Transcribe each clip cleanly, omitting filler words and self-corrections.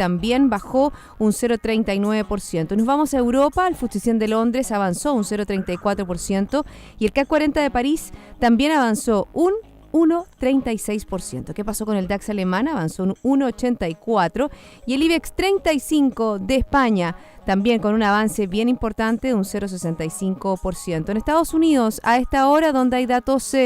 también bajó un 0,39%. Nos vamos a Europa, el FTSE 100 de Londres avanzó un 0,34% y el CAC 40 de París también avanzó un 1,36%. ¿Qué pasó con el DAX alemán? Avanzó un 1,84%. Y el IBEX 35 de España también con un avance bien importante de un 0,65%. En Estados Unidos, a esta hora donde hay datos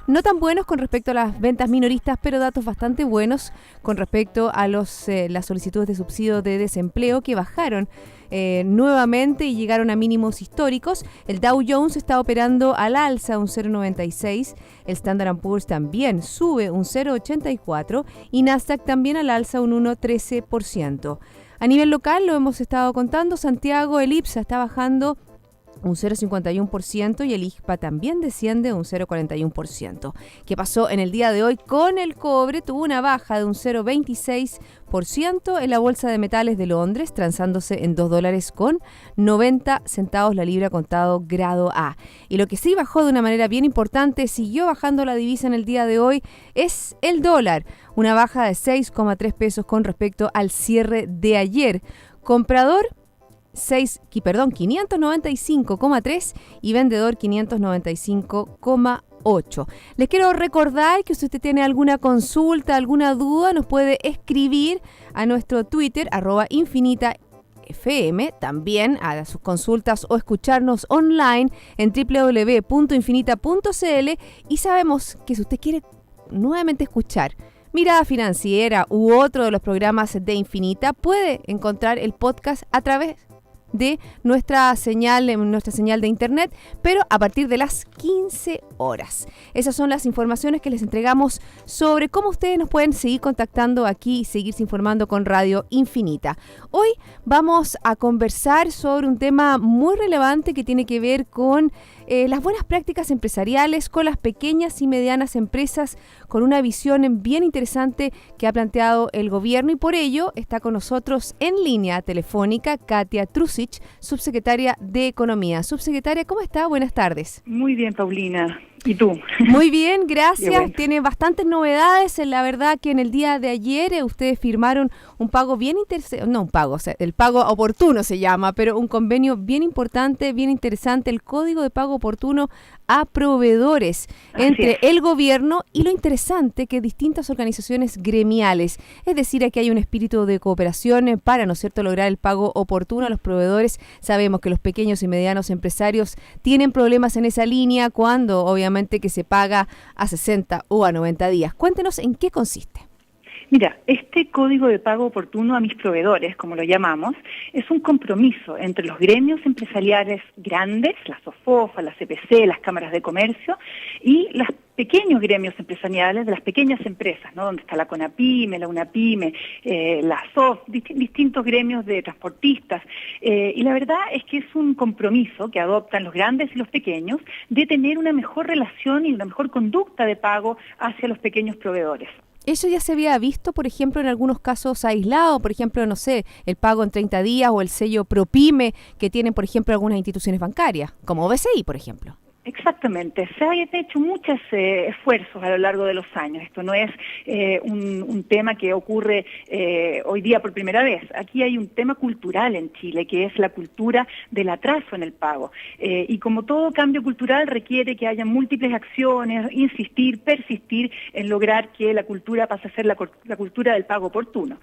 no tan buenos con respecto a las ventas minoristas, pero datos bastante buenos con respecto a las solicitudes de subsidio de desempleo que bajaron nuevamente y llegaron a mínimos históricos. El Dow Jones está operando al alza un 0,96, el Standard & Poor's también sube un 0,84 y Nasdaq también al alza un 1,13%. A nivel local, lo hemos estado contando, Santiago, el IPSA está bajando un 0,51% y el IGPA también desciende un 0,41%. ¿Qué pasó en el día de hoy con el cobre? Tuvo una baja de un 0,26% en la Bolsa de Metales de Londres, transándose en $2.90 la libra contado grado A. Y lo que sí bajó de una manera bien importante, siguió bajando la divisa en el día de hoy, es el dólar. Una baja de 6,3 pesos con respecto al cierre de ayer. Comprador 595,3 y vendedor 595,8. Les quiero recordar que si usted tiene alguna consulta, alguna duda, nos puede escribir a nuestro Twitter, @infinitafm, también a sus consultas o escucharnos online en www.infinita.cl. Y sabemos que si usted quiere nuevamente escuchar Mirada Financiera u otro de los programas de Infinita, puede encontrar el podcast a través de nuestra señal de internet, pero a partir de las 15 horas. Esas son las informaciones que les entregamos sobre cómo ustedes nos pueden seguir contactando aquí y seguirse informando con Radio Infinita. Hoy vamos a conversar sobre un tema muy relevante que tiene que ver con las buenas prácticas empresariales, con las pequeñas y medianas empresas, con una visión bien interesante que ha planteado el gobierno, y por ello está con nosotros en línea telefónica Katia Trusic, subsecretaria de Economía. Subsecretaria, ¿cómo está? Buenas tardes. Muy bien, Paulina. ¿Y tú? Muy bien, gracias. Bueno. Tiene bastantes novedades. La verdad que en el día de ayer ustedes firmaron un pago bien interesante, no un pago, o sea, el pago oportuno se llama, pero un convenio bien importante, bien interesante, el Código de Pago Oportuno a proveedores entre el gobierno y lo interesante que distintas organizaciones gremiales. Es decir, aquí hay un espíritu de cooperación para, ¿no es cierto?, lograr el pago oportuno a los proveedores. Sabemos que los pequeños y medianos empresarios tienen problemas en esa línea cuando obviamente que se paga a 60 o a 90 días. Cuéntenos en qué consiste. Mira, este Código de Pago Oportuno a mis proveedores, como lo llamamos, es un compromiso entre los gremios empresariales grandes, las SOFOFA, las CPC, las cámaras de comercio, y los pequeños gremios empresariales de las pequeñas empresas, ¿no? Donde está la CONAPYME, la UNAPYME, la SOF, distintos gremios de transportistas. Y la verdad es que es un compromiso que adoptan los grandes y los pequeños de tener una mejor relación y una mejor conducta de pago hacia los pequeños proveedores. Eso ya se había visto, por ejemplo, en algunos casos aislados, por ejemplo, no sé, el pago en 30 días o el sello ProPyme que tienen, por ejemplo, algunas instituciones bancarias, como BCI, por ejemplo. Exactamente, se han hecho muchos esfuerzos a lo largo de los años. Esto no es un tema que ocurre hoy día por primera vez. Aquí hay un tema cultural en Chile, que es la cultura del atraso en el pago. Y como todo cambio cultural requiere que haya múltiples acciones, insistir, persistir en lograr que la cultura pase a ser la cultura del pago oportuno.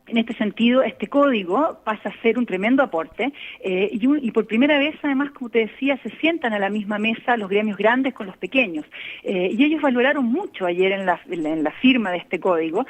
En este sentido, este código pasa a ser un tremendo aporte y por primera vez, además, como te decía, se sientan a la misma mesa los gremios grandes con los pequeños. Y ellos valoraron mucho ayer en la firma de este código,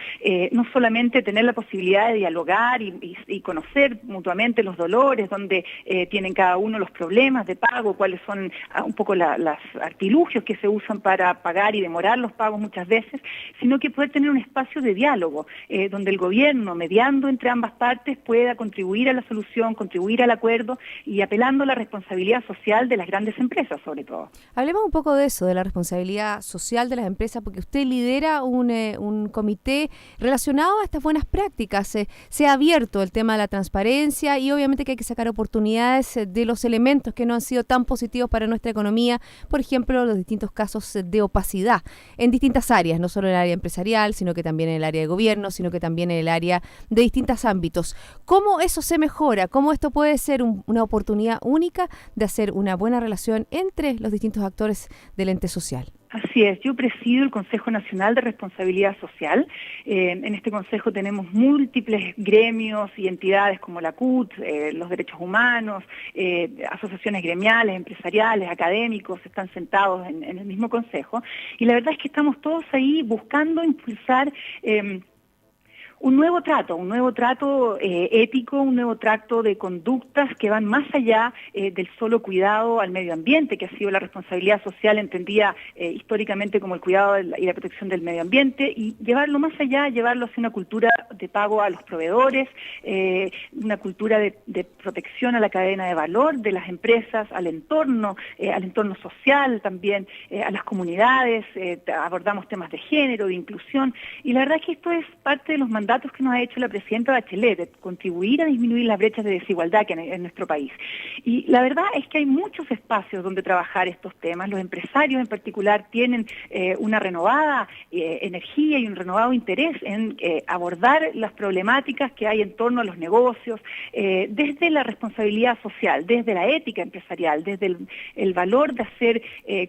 no solamente tener la posibilidad de dialogar y conocer mutuamente los dolores, donde tienen cada uno los problemas de pago, cuáles son un poco los artilugios que se usan para pagar y demorar los pagos muchas veces, sino que poder tener un espacio de diálogo, donde el gobierno, mediante entre ambas partes, pueda contribuir a la solución, contribuir al acuerdo y apelando a la responsabilidad social de las grandes empresas, sobre todo. Hablemos un poco de eso, de la responsabilidad social de las empresas, porque usted lidera un comité relacionado a estas buenas prácticas. Se ha abierto el tema de la transparencia y obviamente que hay que sacar oportunidades de los elementos que no han sido tan positivos para nuestra economía, por ejemplo, los distintos casos de opacidad en distintas áreas, no solo en el área empresarial, sino que también en el área de gobierno, sino que también en el área de distintos ámbitos. ¿Cómo eso se mejora? ¿Cómo esto puede ser una oportunidad única de hacer una buena relación entre los distintos actores del ente social? Así es, yo presido el Consejo Nacional de Responsabilidad Social. En este consejo tenemos múltiples gremios y entidades como la CUT, los derechos humanos, asociaciones gremiales, empresariales, académicos, están sentados en el mismo consejo. Y la verdad es que estamos todos ahí buscando impulsar un nuevo trato ético, un nuevo trato de conductas que van más allá del solo cuidado al medio ambiente, que ha sido la responsabilidad social entendida históricamente como el cuidado y la protección del medio ambiente, y llevarlo más allá, llevarlo hacia una cultura de pago a los proveedores, una cultura de protección a la cadena de valor de las empresas, al entorno social también, a las comunidades, abordamos temas de género, de inclusión, y la verdad es que esto es parte de los mandatos que nos ha hecho la presidenta Bachelet, de contribuir a disminuir las brechas de desigualdad que hay en nuestro país. Y la verdad es que hay muchos espacios donde trabajar estos temas. Los empresarios en particular tienen una renovada energía y un renovado interés en abordar las problemáticas que hay en torno a los negocios, desde la responsabilidad social, desde la ética empresarial, desde el valor de hacer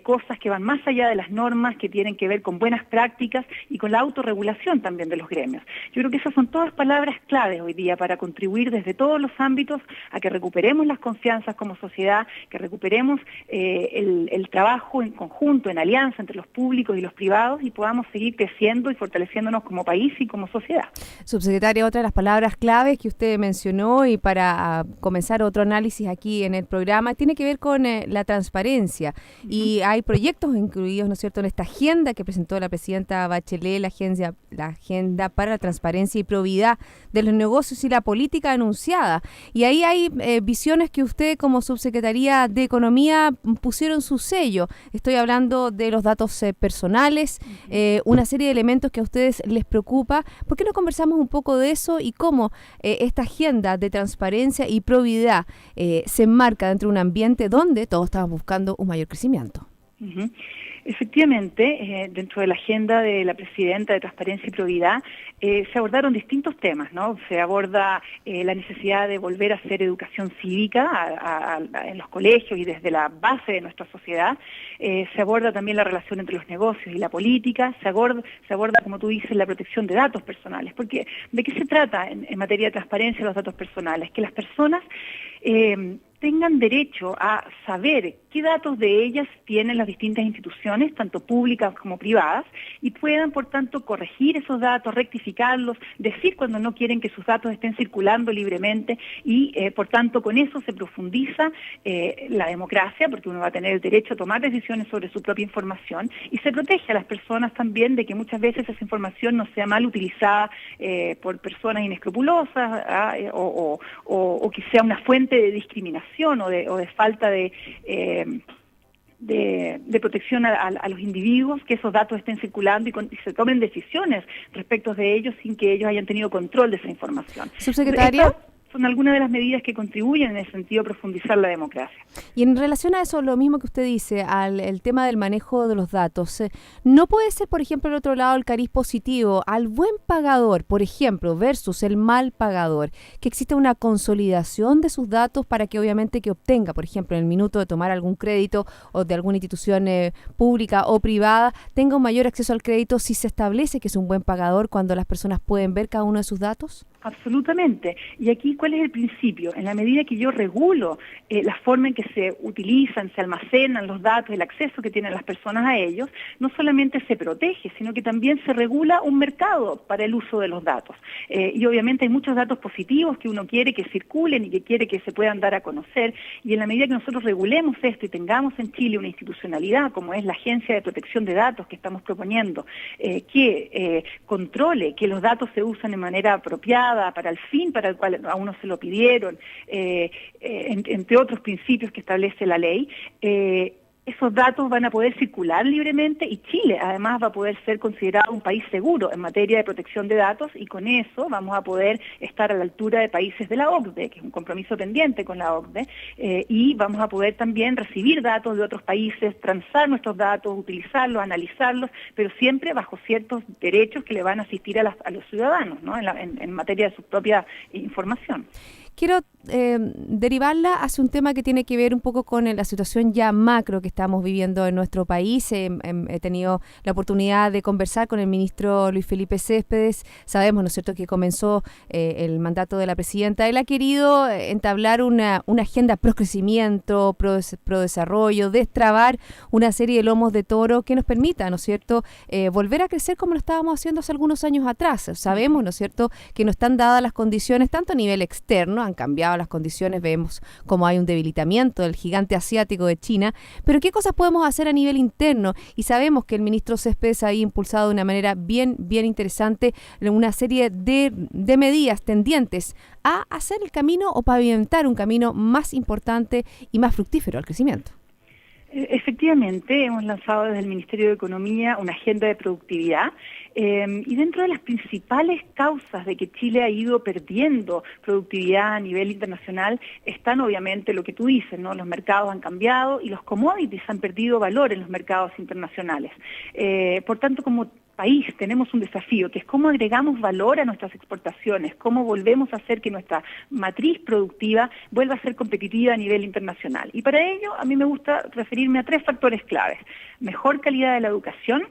cosas que van más allá de las normas, que tienen que ver con buenas prácticas y con la autorregulación también de los gremios. Yo creo que esas son todas palabras claves hoy día para contribuir desde todos los ámbitos a que recuperemos las confianzas como sociedad, que recuperemos el trabajo en conjunto, en alianza entre los públicos y los privados, y podamos seguir creciendo y fortaleciéndonos como país y como sociedad. Subsecretaria, otra de las palabras claves que usted mencionó, y para comenzar otro análisis aquí en el programa, tiene que ver con la transparencia. Y hay proyectos incluidos, ¿no es cierto?, en esta agenda que presentó la presidenta Bachelet, la agenda para la transparencia y probidad de los negocios y la política anunciada. Y ahí hay visiones que usted como Subsecretaría de Economía pusieron su sello. Estoy hablando de los datos personales, una serie de elementos que a ustedes les preocupa. ¿Por qué no conversamos un poco de eso y cómo esta agenda de transparencia y probidad se enmarca dentro de un ambiente donde todos estamos buscando un mayor crecimiento? Efectivamente, dentro de la agenda de la presidenta de Transparencia y Probidad se abordaron distintos temas, ¿no? Se aborda la necesidad de volver a hacer educación cívica en los colegios y desde la base de nuestra sociedad. Se aborda también la relación entre los negocios y la política. Se aborda, como tú dices, la protección de datos personales. Porque ¿de qué se trata en materia de transparencia de los datos personales? Que las personas tengan derecho a saber qué datos de ellas tienen las distintas instituciones, tanto públicas como privadas, y puedan, por tanto, corregir esos datos, rectificarlos, decir cuando no quieren que sus datos estén circulando libremente, y, por tanto, con eso se profundiza la democracia, porque uno va a tener el derecho a tomar decisiones sobre su propia información, y se protege a las personas también de que muchas veces esa información no sea mal utilizada por personas inescrupulosas, o que sea una fuente de discriminación o de falta de protección a los individuos, que esos datos estén circulando y se tomen decisiones respecto de ellos sin que ellos hayan tenido control de esa información. Subsecretaria. Son algunas de las medidas que contribuyen en el sentido de profundizar la democracia. Y en relación a eso, lo mismo que usted dice, el tema del manejo de los datos, ¿no puede ser, por ejemplo, el otro lado, el cariz positivo al buen pagador, por ejemplo, versus el mal pagador, que exista una consolidación de sus datos para que obviamente que obtenga, por ejemplo, en el minuto de tomar algún crédito o de alguna institución pública o privada, tenga un mayor acceso al crédito si se establece que es un buen pagador cuando las personas pueden ver cada uno de sus datos? Absolutamente. Y aquí, ¿cuál es el principio? En la medida que yo regulo la forma en que se utilizan, se almacenan los datos, el acceso que tienen las personas a ellos, no solamente se protege, sino que también se regula un mercado para el uso de los datos. Y obviamente hay muchos datos positivos que uno quiere que circulen y que quiere que se puedan dar a conocer. Y en la medida que nosotros regulemos esto y tengamos en Chile una institucionalidad como es la Agencia de Protección de Datos que estamos proponiendo, que controle que los datos se usan de manera apropiada, para el fin para el cual a uno se lo pidieron, entre otros principios que establece la ley, esos datos van a poder circular libremente y Chile además va a poder ser considerado un país seguro en materia de protección de datos y con eso vamos a poder estar a la altura de países de la OCDE, que es un compromiso pendiente con la OCDE, y vamos a poder también recibir datos de otros países, transar nuestros datos, utilizarlos, analizarlos, pero siempre bajo ciertos derechos que le van a asistir a los ciudadanos, ¿no? en materia de su propia información. Quiero derivarla hacia un tema que tiene que ver un poco con la situación ya macro que estamos viviendo en nuestro país. He tenido la oportunidad de conversar con el ministro Luis Felipe Céspedes. Sabemos, ¿no es cierto?, que comenzó el mandato de la presidenta. Él ha querido entablar una agenda pro crecimiento, pro desarrollo, destrabar una serie de lomos de toro que nos permita, ¿no es cierto?, volver a crecer como lo estábamos haciendo hace algunos años atrás. Sabemos, ¿no es cierto?, que no están dadas las condiciones, tanto a nivel externo, han cambiado las condiciones, vemos cómo hay un debilitamiento del gigante asiático de China, pero ¿qué cosas podemos hacer a nivel interno? Y sabemos que el ministro Céspedes ha impulsado de una manera bien interesante una serie de medidas tendientes a hacer el camino o pavimentar un camino más importante y más fructífero al crecimiento. Efectivamente, hemos lanzado desde el Ministerio de Economía una agenda de productividad y dentro de las principales causas de que Chile ha ido perdiendo productividad a nivel internacional están obviamente lo que tú dices, ¿no? Los mercados han cambiado y los commodities han perdido valor en los mercados internacionales. Por tanto, como país tenemos un desafío, que es cómo agregamos valor a nuestras exportaciones, cómo volvemos a hacer que nuestra matriz productiva vuelva a ser competitiva a nivel internacional. Y para ello, a mí me gusta referirme a 3 factores claves. Mejor calidad de la educación,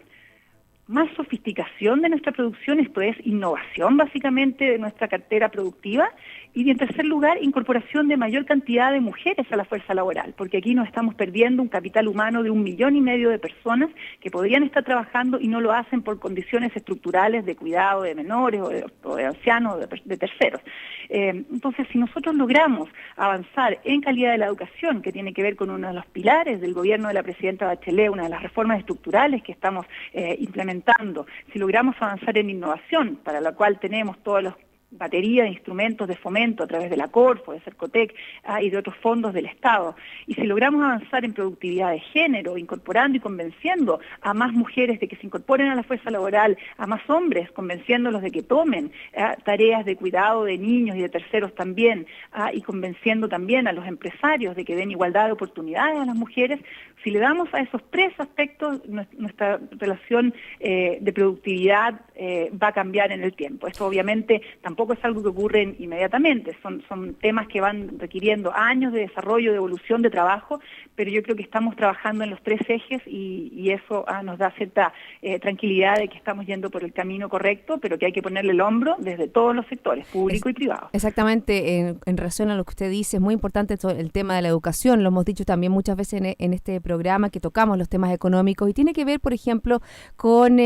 más sofisticación de nuestra producción, esto es innovación básicamente de nuestra cartera productiva, y en tercer lugar, incorporación de mayor cantidad de mujeres a la fuerza laboral, porque aquí nos estamos perdiendo un capital humano de 1,5 millones de personas que podrían estar trabajando y no lo hacen por condiciones estructurales de cuidado de menores o de ancianos o de terceros. Entonces, si nosotros logramos avanzar en calidad de la educación, que tiene que ver con uno de los pilares del gobierno de la presidenta Bachelet, una de las reformas estructurales que estamos implementando, si logramos avanzar en innovación, para la cual tenemos todos los batería de instrumentos de fomento a través de la Corfo, de Cercotec y de otros fondos del Estado. Y si logramos avanzar en productividad de género, incorporando y convenciendo a más mujeres de que se incorporen a la fuerza laboral, a más hombres, convenciéndolos de que tomen tareas de cuidado de niños y de terceros también, y convenciendo también a los empresarios de que den igualdad de oportunidades a las mujeres, si le damos a esos 3 aspectos, nuestra relación de productividad va a cambiar en el tiempo. Esto obviamente tampoco es algo que ocurre inmediatamente, son temas que van requiriendo años de desarrollo, de evolución, de trabajo, pero yo creo que estamos trabajando en los 3 ejes y eso nos da cierta tranquilidad de que estamos yendo por el camino correcto, pero que hay que ponerle el hombro desde todos los sectores, público y privado. Exactamente, en relación a lo que usted dice, es muy importante el tema de la educación, lo hemos dicho también muchas veces en este programa que tocamos los temas económicos y tiene que ver, por ejemplo, con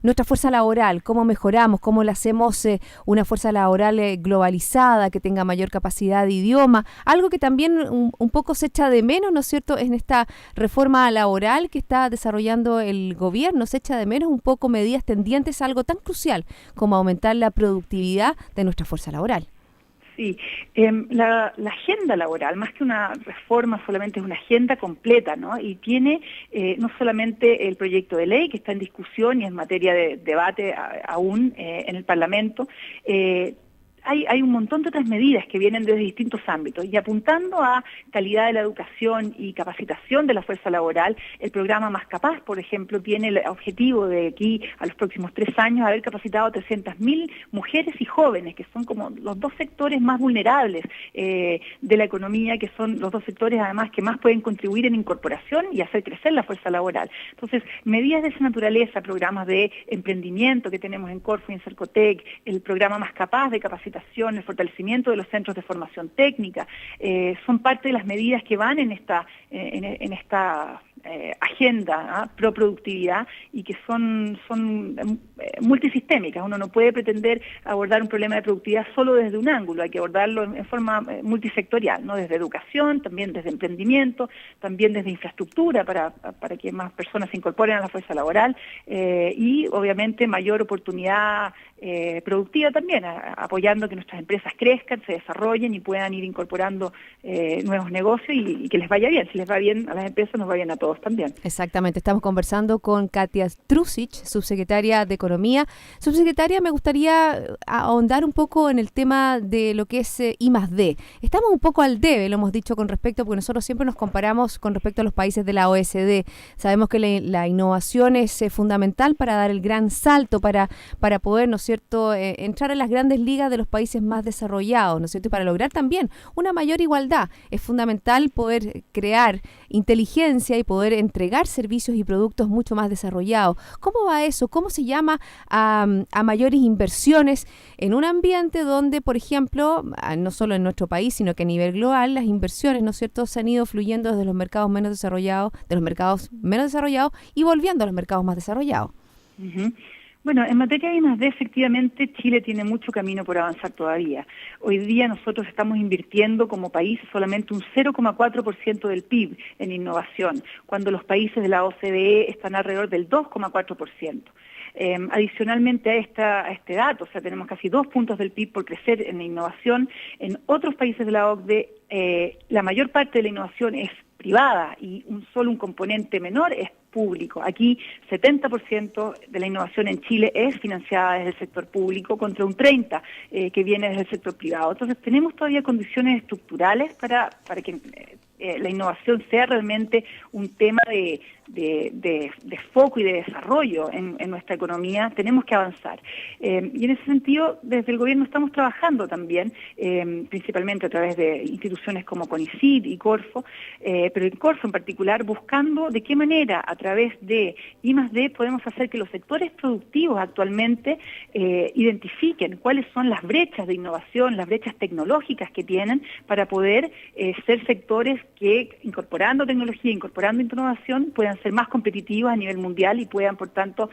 nuestra fuerza laboral, cómo mejoramos, cómo la hacemos una fuerza laboral globalizada, que tenga mayor capacidad de idioma, algo que también un poco se echa de menos, ¿no es cierto?, en esta reforma laboral que está desarrollando el gobierno, se echa de menos un poco medidas tendientes a algo tan crucial como aumentar la productividad de nuestra fuerza laboral. Sí, la agenda laboral, más que una reforma, solamente es una agenda completa, ¿no? Y tiene no solamente el proyecto de ley que está en discusión y en materia de debate aún en el Parlamento, hay un montón de otras medidas que vienen desde distintos ámbitos y apuntando a calidad de la educación y capacitación de la fuerza laboral, el programa Más Capaz, por ejemplo, tiene el objetivo de aquí a los próximos 3 años haber capacitado a 300.000 mujeres y jóvenes, que son como los 2 sectores más vulnerables de la economía, que son los 2 sectores además que más pueden contribuir en incorporación y hacer crecer la fuerza laboral. Entonces, medidas de esa naturaleza, programas de emprendimiento que tenemos en Corfo y en Cercotec, el programa Más Capaz de capacitación, el fortalecimiento de los centros de formación técnica, son parte de las medidas que van en esta agenda pro productividad y que son multisistémicas. Uno no puede pretender abordar un problema de productividad solo desde un ángulo, hay que abordarlo en forma multisectorial, ¿no? Desde educación, también desde emprendimiento, también desde infraestructura para que más personas se incorporen a la fuerza laboral y obviamente mayor oportunidad productiva también, apoyando que nuestras empresas crezcan, se desarrollen y puedan ir incorporando nuevos negocios y que les vaya bien. Si les va bien a las empresas, nos va bien a todos también. Exactamente, estamos conversando con Katia Trusic, subsecretaria de Economía. Subsecretaria, me gustaría ahondar un poco en el tema de lo que es I+D. Estamos un poco al debe, lo hemos dicho con respecto, porque nosotros siempre nos comparamos con respecto a los países de la OECD. Sabemos que la innovación es fundamental para dar el gran salto, para poder, ¿no es cierto?, entrar en las grandes ligas de los países más desarrollados, ¿no es cierto?, y para lograr también una mayor igualdad. Es fundamental poder crear inteligencia y poder entregar servicios y productos mucho más desarrollados. ¿Cómo va eso? ¿Cómo se llama a mayores inversiones en un ambiente donde, por ejemplo, no solo en nuestro país, sino que a nivel global, las inversiones, ¿no es cierto?, se han ido fluyendo desde los mercados menos desarrollados, y volviendo a los mercados más desarrollados? Uh-huh. Bueno, en materia de I+D, efectivamente, Chile tiene mucho camino por avanzar todavía. Hoy día nosotros estamos invirtiendo como país solamente un 0,4% del PIB en innovación, cuando los países de la OCDE están alrededor del 2,4%. Adicionalmente a este dato, o sea, tenemos casi 2 puntos del PIB por crecer en innovación. En otros países de la OCDE, la mayor parte de la innovación es privada y solo un componente menor es público. Aquí 70% de la innovación en Chile es financiada desde el sector público contra un 30% que viene desde el sector privado. Entonces tenemos todavía condiciones estructurales para que la innovación sea realmente un tema de foco y de desarrollo en nuestra economía. Tenemos que avanzar. Y en ese sentido, desde el gobierno estamos trabajando también, principalmente a través de instituciones como CONICYT y Corfo, pero en Corfo en particular, buscando de qué manera a través de I+D podemos hacer que los sectores productivos actualmente identifiquen cuáles son las brechas de innovación, las brechas tecnológicas que tienen para poder ser sectores que, incorporando tecnología, incorporando innovación, puedan ser más competitivos a nivel mundial y puedan, por tanto,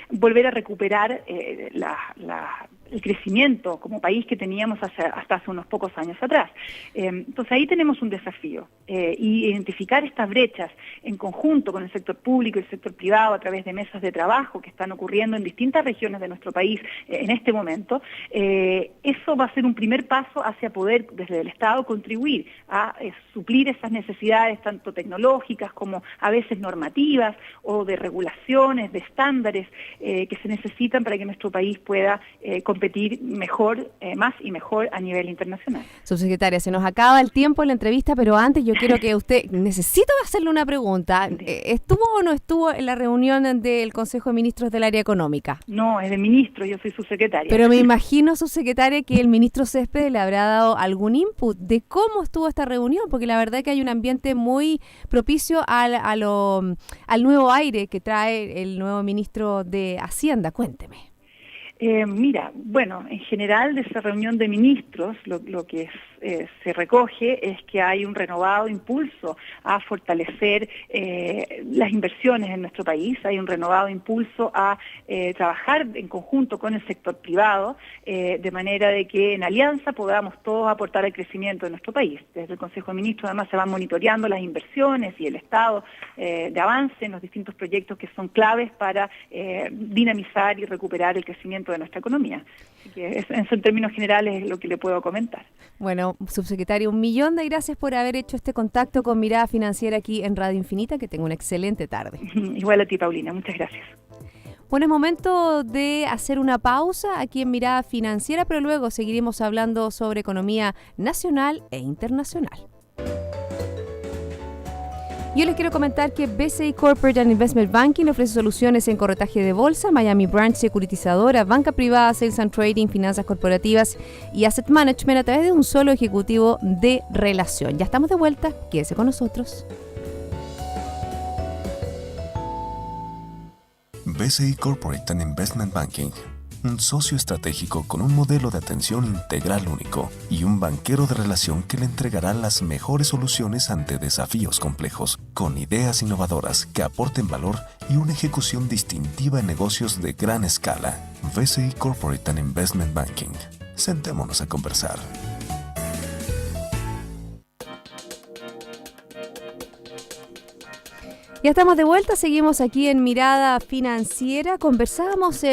volver a recuperar el crecimiento como país que teníamos hasta hace unos pocos años atrás. Entonces ahí tenemos un desafío, y identificar estas brechas en conjunto con el sector público y el sector privado a través de mesas de trabajo que están ocurriendo en distintas regiones de nuestro país en este momento. Eso va a ser un primer paso hacia poder desde el Estado contribuir a suplir esas necesidades tanto tecnológicas como a veces normativas o de regulaciones, de estándares que se necesitan para que nuestro país pueda competir mejor, más y mejor a nivel internacional. Subsecretaria, se nos acaba el tiempo en la entrevista, pero antes yo quiero que necesito hacerle una pregunta. ¿Estuvo o no estuvo en la reunión del Consejo de Ministros del Área Económica? No, es de ministro, yo soy subsecretaria. Pero me imagino, subsecretaria, que el ministro Céspedes le habrá dado algún input de cómo estuvo esta reunión, porque la verdad es que hay un ambiente muy propicio al nuevo aire que trae el nuevo ministro de Hacienda. Cuénteme. Mira, bueno, en general de esa reunión de ministros lo que se recoge es que hay un renovado impulso a fortalecer las inversiones en nuestro país, hay un renovado impulso a trabajar en conjunto con el sector privado, de manera de que en alianza podamos todos aportar al crecimiento de nuestro país. Desde el Consejo de Ministros además se van monitoreando las inversiones y el estado de avance en los distintos proyectos que son claves para dinamizar y recuperar el crecimiento de nuestra economía. Así que eso en términos generales es lo que le puedo comentar. Bueno, subsecretario, 1.000.000 de gracias por haber hecho este contacto con Mirada Financiera aquí en Radio Infinita. Que tenga una excelente tarde. Igual a ti, Paulina. Muchas gracias. Bueno, es momento de hacer una pausa aquí en Mirada Financiera, pero luego seguiremos hablando sobre economía nacional e internacional. Yo les quiero comentar que BCI Corporate and Investment Banking ofrece soluciones en corretaje de bolsa, Miami Branch securitizadora, banca privada, sales and trading, finanzas corporativas y asset management a través de un solo ejecutivo de relación. Ya estamos de vuelta, quédese con nosotros. BCI Corporate and Investment Banking. un socio estratégico con un modelo de atención integral único y un banquero de relación que le entregará las mejores soluciones ante desafíos complejos, con ideas innovadoras que aporten valor y una ejecución distintiva en negocios de gran escala. VCI Corporate and Investment Banking. Sentémonos a conversar. Ya estamos de vuelta, seguimos aquí en Mirada Financiera. Conversábamos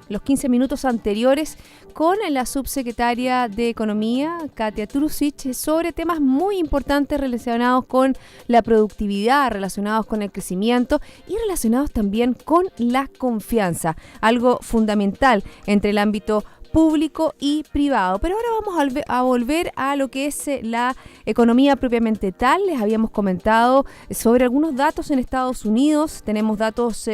los 15 minutos anteriores con la subsecretaria de Economía, Katia Trusic, sobre temas muy importantes relacionados con la productividad, relacionados con el crecimiento y relacionados también con la confianza, algo fundamental entre el ámbito público y privado. Pero ahora vamos a volver a lo que es la economía propiamente tal. Les habíamos comentado sobre algunos datos en Estados Unidos. Tenemos datos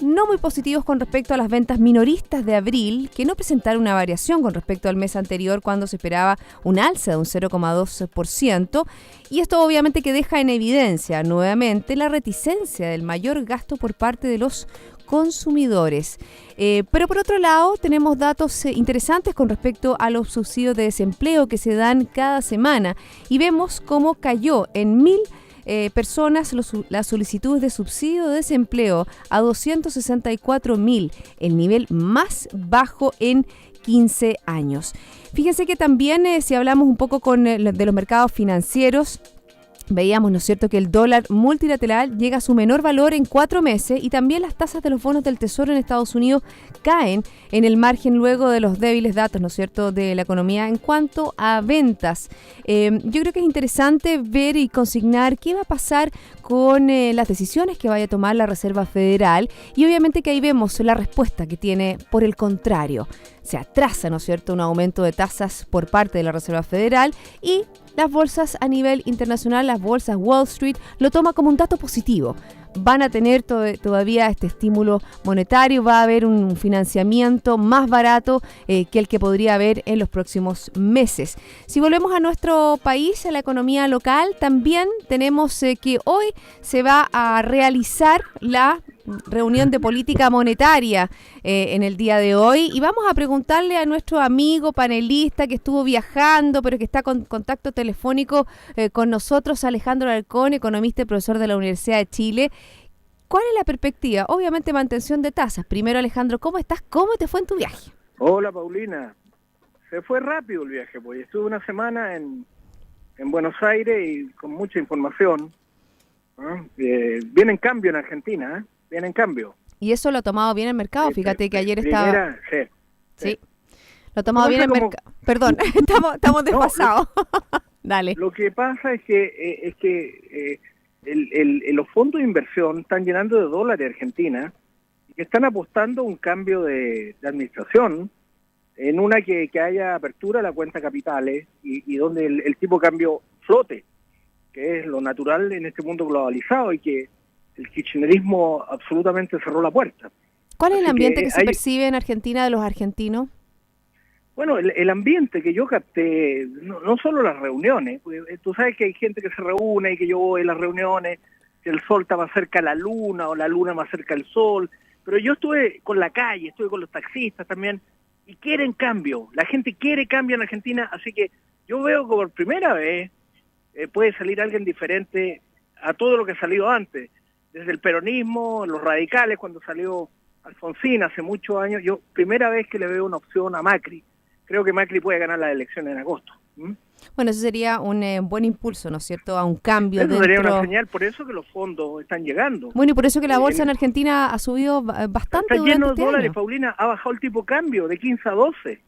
no muy positivos con respecto a las ventas minoristas de abril, que no presentaron una variación con respecto al mes anterior, cuando se esperaba un alza de un 0,2%. Y esto obviamente que deja en evidencia nuevamente la reticencia del mayor gasto por parte de los consumidores. Pero por otro lado, tenemos datos interesantes con respecto a los subsidios de desempleo que se dan cada semana y vemos cómo cayó en 1.000 personas las solicitudes de subsidio de desempleo a 264.000, el nivel más bajo en 15 años. Fíjense que también si hablamos un poco de los mercados financieros, veíamos, ¿no es cierto?, que el dólar multilateral llega a su menor valor en 4 meses y también las tasas de los bonos del Tesoro en Estados Unidos caen en el margen luego de los débiles datos, ¿no es cierto?, de la economía en cuanto a ventas. Yo creo que es interesante ver y consignar qué va a pasar con las decisiones que vaya a tomar la Reserva Federal y obviamente que ahí vemos la respuesta que tiene por el contrario. Se atrasa, ¿no es cierto?, un aumento de tasas por parte de la Reserva Federal y las bolsas a nivel internacional, las bolsas Wall Street, lo toma como un dato positivo. Van a tener todavía este estímulo monetario, va a haber un financiamiento más barato que el que podría haber en los próximos meses. Si volvemos a nuestro país, a la economía local, también tenemos que hoy se va a realizar la reunión de política monetaria en el día de hoy y vamos a preguntarle a nuestro amigo panelista que estuvo viajando pero que está con contacto telefónico con nosotros, Alejandro Alarcón, economista y profesor de la Universidad de Chile. ¿Cuál es la perspectiva? Obviamente mantención de tasas. Primero, Alejandro, ¿cómo estás? ¿Cómo te fue en tu viaje? Hola, Paulina. Se fue rápido el viaje, pues estuve una semana en Buenos Aires y con mucha información. Viene en cambio en Argentina, viene en cambio. Y eso lo ha tomado bien el mercado. Fíjate que ayer estaba... Sí. Lo ha tomado bien el mercado. Perdón, estamos desfasados. Dale. Lo que pasa es que los fondos de inversión están llenando de dólares Argentina y que están apostando a un cambio de administración en una que haya apertura a la cuenta capitales y donde el tipo de cambio flote, que es lo natural en este mundo globalizado y que el kirchnerismo absolutamente cerró la puerta. ¿Cuál es el ambiente que se percibe en Argentina de los argentinos? Bueno, el ambiente que yo capté, no solo las reuniones, pues, tú sabes que hay gente que se reúne y que yo voy a las reuniones, que el sol está más cerca a la luna o la luna más cerca al sol, pero yo estuve con la calle, estuve con los taxistas también, y quieren cambio, la gente quiere cambio en Argentina, así que yo veo que por primera vez puede salir alguien diferente a todo lo que ha salido antes, desde el peronismo, los radicales, cuando salió Alfonsín hace muchos años, yo primera vez que le veo una opción a Macri. Creo que Macri puede ganar las elecciones en agosto. Bueno, eso sería un buen impulso, ¿no es cierto?, a un cambio dentro. Sería una señal, por eso que los fondos están llegando. Bueno, y por eso que la bolsa en Argentina ha subido bastante. Está lleno durante de dólares, año. Paulina, ha bajado el tipo de cambio de 15 a 12.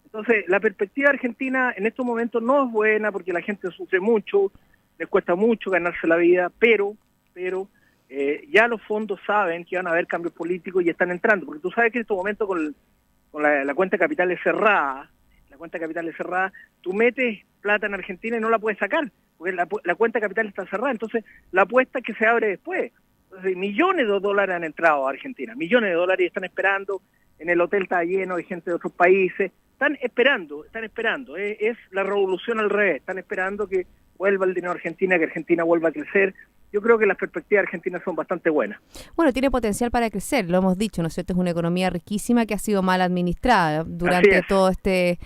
Entonces, la perspectiva argentina en estos momentos no es buena porque la gente sufre mucho, les cuesta mucho ganarse la vida, pero ya los fondos saben que van a haber cambios políticos y están entrando, porque tú sabes que en estos momentos con la cuenta de capitales cerrada, tú metes plata en Argentina y no la puedes sacar, porque la cuenta de capital está cerrada, entonces la apuesta es que se abre después. Entonces, millones de dólares han entrado a Argentina, millones de dólares y están esperando, en el hotel está lleno de gente de otros países, están esperando, es la revolución al revés, están esperando que vuelva el dinero a Argentina, que Argentina vuelva a crecer. Yo creo que las perspectivas de Argentina son bastante buenas. Bueno, tiene potencial para crecer, lo hemos dicho, ¿no es cierto? Es una economía riquísima que ha sido mal administrada durante todo este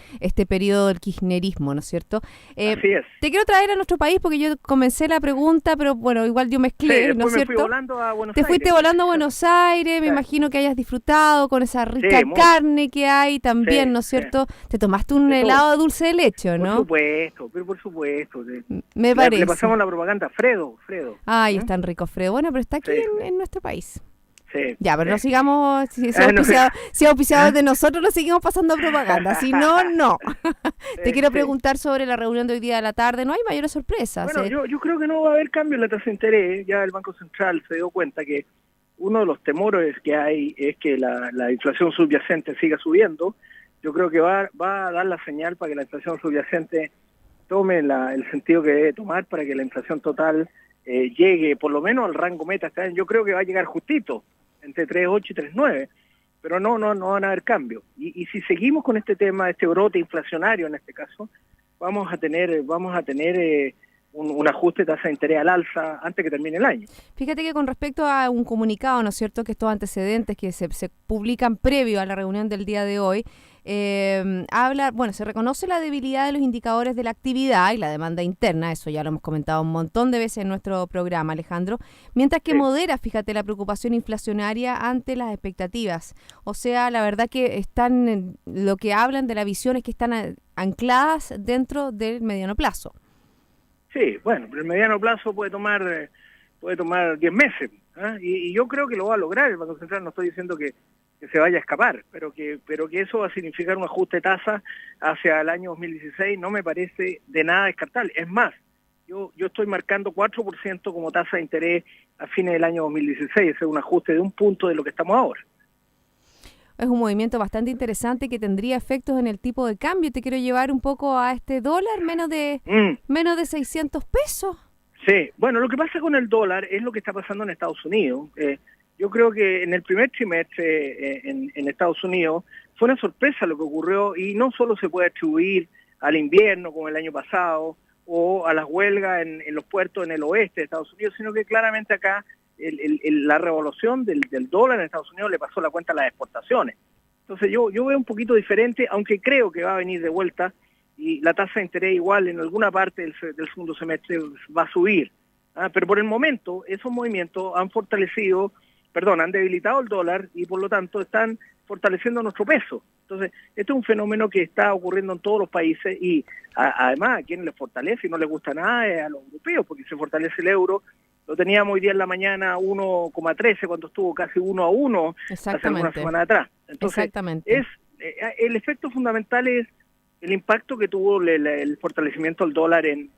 periodo del kirchnerismo, ¿no es cierto? Así es. Te quiero traer a nuestro país porque yo comencé la pregunta, pero bueno, igual yo mezclé, ¿no es cierto? Me fui volando a Buenos Te Aires. fuiste volando a Buenos Aires, me imagino que hayas disfrutado con esa rica carne que hay también, ¿no es cierto? Te tomaste un helado de dulce de leche, ¿no? Por supuesto. Me parece. Le pasamos la propaganda, Fredo. Ay, es tan rico, Fredo. Bueno, pero está aquí en nuestro país. Sí. Ya, pero no sigamos, si es auspiciado de nosotros, no seguimos pasando propaganda. Si no, no. Te quiero preguntar sobre la reunión de hoy día de la tarde. No hay mayores sorpresas. Bueno, yo creo que no va a haber cambio en la tasa de interés. Ya el Banco Central se dio cuenta que uno de los temores que hay es que la inflación subyacente siga subiendo. Yo creo que va a dar la señal para que la inflación subyacente tome el sentido que debe tomar para que la inflación total llegue por lo menos al rango meta. Yo creo que va a llegar justito, entre 3.8 y 3.9, pero no van a haber cambios. Y si seguimos con este tema, este brote inflacionario en este caso, vamos a tener un ajuste de tasa de interés al alza antes que termine el año. Fíjate que con respecto a un comunicado, ¿no es cierto?, que estos antecedentes que se publican previo a la reunión del día de hoy, se reconoce la debilidad de los indicadores de la actividad y la demanda interna, eso ya lo hemos comentado un montón de veces en nuestro programa, Alejandro, mientras que modera, fíjate, la preocupación inflacionaria ante las expectativas. O sea, la verdad que lo que hablan de la visión es que están ancladas dentro del mediano plazo. Sí, bueno, pero el mediano plazo puede tomar 10 meses, ¿eh? Y yo creo que lo va a lograr el Banco Central. No estoy diciendo que se vaya a escapar, pero que eso va a significar un ajuste de tasa hacia el año 2016 no me parece de nada descartable. Es más, yo estoy marcando 4% como tasa de interés a fines del año 2016, es un ajuste de un punto de lo que estamos ahora. Es un movimiento bastante interesante que tendría efectos en el tipo de cambio. Te quiero llevar un poco a este dólar, menos de 600 pesos. Sí, bueno, lo que pasa con el dólar es lo que está pasando en Estados Unidos. Yo creo que en el primer trimestre en Estados Unidos fue una sorpresa lo que ocurrió y no solo se puede atribuir al invierno como el año pasado o a las huelgas en los puertos en el oeste de Estados Unidos, sino que claramente acá la revolución del dólar en Estados Unidos le pasó la cuenta a las exportaciones. Entonces yo veo un poquito diferente, aunque creo que va a venir de vuelta y la tasa de interés igual en alguna parte del segundo semestre va a subir. Pero por el momento esos movimientos han debilitado el dólar y por lo tanto están fortaleciendo nuestro peso. Entonces, esto es un fenómeno que está ocurriendo en todos los países y además a quienes les fortalece y no les gusta nada es a los europeos, porque se fortalece el euro. Lo teníamos hoy día en la mañana 1,13 cuando estuvo casi 1-1 hace algunas semanas atrás. Entonces, el efecto fundamental es el impacto que tuvo el fortalecimiento del dólar en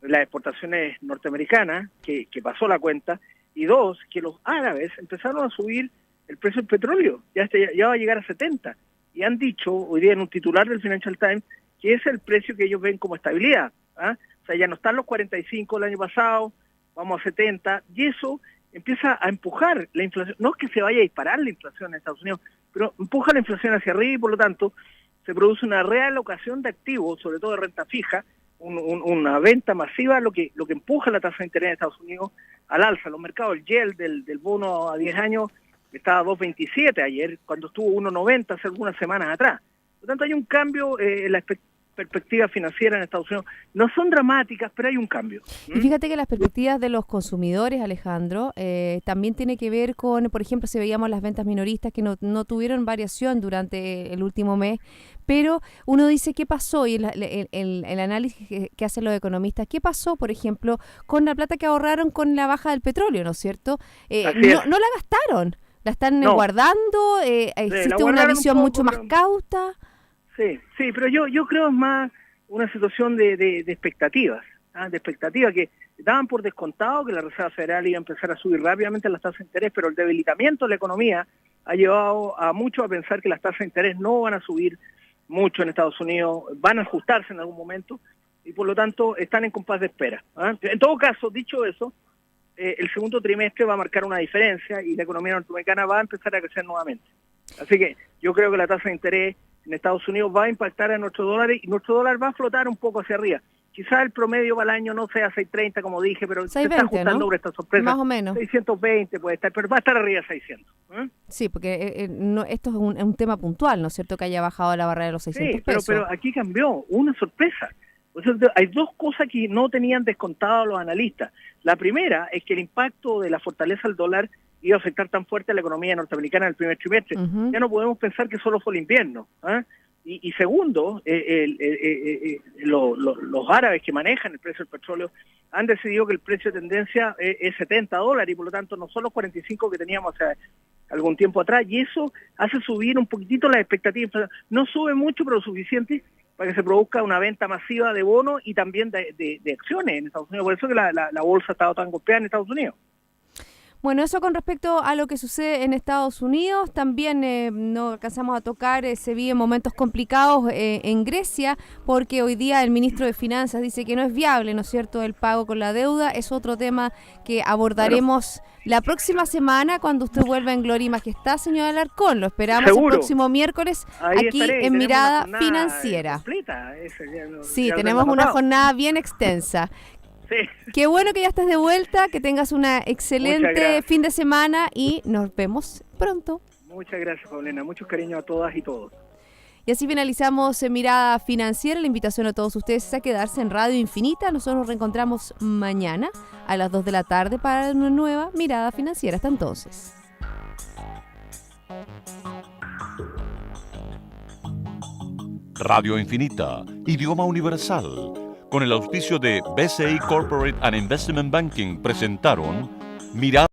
las exportaciones norteamericanas, que pasó la cuenta, y dos, que los árabes empezaron a subir el precio del petróleo, ya va a llegar a 70, y han dicho hoy día en un titular del Financial Times que es el precio que ellos ven como estabilidad. O sea, ya no están los 45 el año pasado, vamos a 70, y eso empieza a empujar la inflación. No es que se vaya a disparar la inflación en Estados Unidos, pero empuja la inflación hacia arriba y por lo tanto se produce una realocación de activos, sobre todo de renta fija, una venta masiva, lo que empuja la tasa de interés de Estados Unidos al alza. Los mercados, el yield del bono a 10 años estaba a 2.27 ayer, cuando estuvo 1.90 hace algunas semanas atrás. Por lo tanto, hay un cambio en la perspectiva financiera en Estados Unidos. No son dramáticas, pero hay un cambio. Y fíjate que las perspectivas de los consumidores, Alejandro, también tiene que ver con, por ejemplo, si veíamos las ventas minoristas que no tuvieron variación durante el último mes, pero uno dice, ¿qué pasó? Y el análisis que hacen los economistas, ¿qué pasó, por ejemplo, con la plata que ahorraron con la baja del petróleo, ¿no es cierto? No la gastaron, la están guardando, existe una visión mucho más cauta. Sí, pero yo creo es más una situación de expectativas, de expectativas que daban por descontado que la Reserva Federal iba a empezar a subir rápidamente las tasas de interés, pero el debilitamiento de la economía ha llevado a muchos a pensar que las tasas de interés no van a subir mucho en Estados Unidos, van a ajustarse en algún momento y por lo tanto están en compás de espera. En todo caso, dicho eso, el segundo trimestre va a marcar una diferencia y la economía norteamericana va a empezar a crecer nuevamente. Así que yo creo que la tasa de interés en Estados Unidos va a impactar a nuestro dólar y nuestro dólar va a flotar un poco hacia arriba. Quizás el promedio para el año no sea 630, como dije, pero se está 620, ajustando ¿no? por esta sorpresa. Más o menos. 620 puede estar, pero va a estar arriba de 600. Sí, porque esto es un tema puntual, ¿no es cierto? Que haya bajado la barrera de los 600 Sí, pesos. pero aquí cambió, una sorpresa. O sea, hay dos cosas que no tenían descontado los analistas. La primera es que el impacto de la fortaleza del dólar iba a afectar tan fuerte a la economía norteamericana en el primer trimestre. Ujú. Ya no podemos pensar que solo fue el invierno. Y segundo, los árabes que manejan el precio del petróleo han decidido que el precio de tendencia es $70 y por lo tanto no son los 45 que teníamos hace algún tiempo atrás, y eso hace subir un poquitito las expectativas. No sube mucho, pero lo suficiente para que se produzca una venta masiva de bonos y también de acciones en Estados Unidos. Por eso que la bolsa ha estado tan golpeada en Estados Unidos. Bueno, eso con respecto a lo que sucede en Estados Unidos. También no alcanzamos a tocar, se viven momentos complicados en Grecia, porque hoy día el ministro de Finanzas dice que no es viable, ¿no es cierto?, el pago con la deuda. Es otro tema que abordaremos la próxima semana cuando usted vuelva en Gloria y Majestad, señor Alarcón. Lo esperamos Seguro. el próximo miércoles Ahí aquí estaré, y en tenemos Mirada una jornada Financiera. completa, Sí, ya lo tenemos hemos una notado. jornada bien extensa. Sí. Qué bueno que ya estés de vuelta, que tengas una Muchas excelente gracias. fin de semana y nos vemos pronto. Muchas gracias, Paulina. Muchos cariños a todas y todos. Y así finalizamos Mirada Financiera. La invitación a todos ustedes es a quedarse en Radio Infinita. Nosotros nos reencontramos mañana a las 2 de la tarde para una nueva Mirada Financiera. Hasta entonces. Radio Infinita, idioma universal. Con el auspicio de BCI Corporate and Investment Banking presentaron Mirada.